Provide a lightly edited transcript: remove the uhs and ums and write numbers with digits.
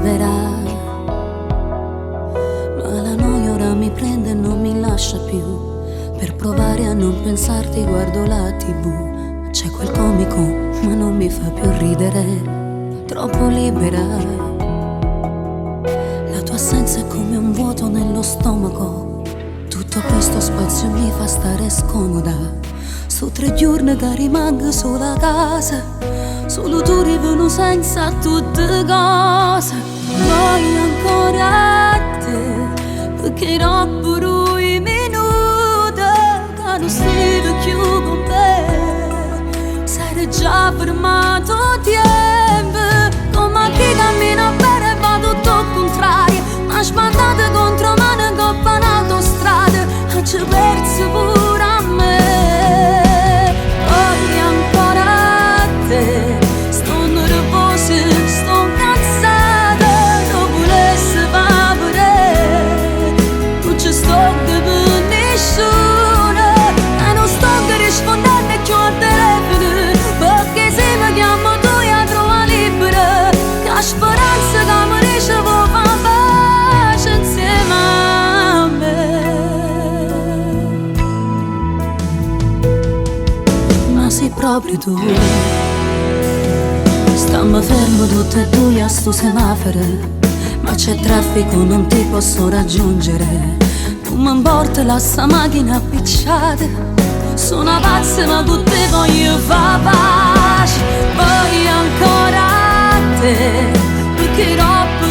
libera, ma la noia ora mi prende e non mi lascia più. Per provare a non pensarti guardo la TV, c'è quel comico ma non mi fa più ridere, troppo libera. La tua assenza è come un vuoto nello stomaco, tutto questo spazio mi fa stare scomoda. Su 3 giorni che rimango sola a casa, solo tu rivenuto senza tutte cose. Voglio ancora te, perché troppo lui minuti che non stai più con me. Sei già fermato tempo, come chi cammina bene e va tutto al contrario. Ma sbandate contro mano in coppa in autostrada, e ci perso pure a me. Voglio ancora te, sto nervosa, sto cansata, non volessi vivere, non ci sto per nessuno, e non sto che rispondendo più al telefono, perché se mi chiamo tu io trovo libera, che la speranza che mi ricevo fa pace insieme a me. Ma sei proprio tu, stiamo fermo tutte e due a sto semaforo, ma c'è traffico, non ti posso raggiungere. Non mi importa la sta macchina appicciata, sono pazza ma con te voglio fa pace. Voglio ancora te, perché troppo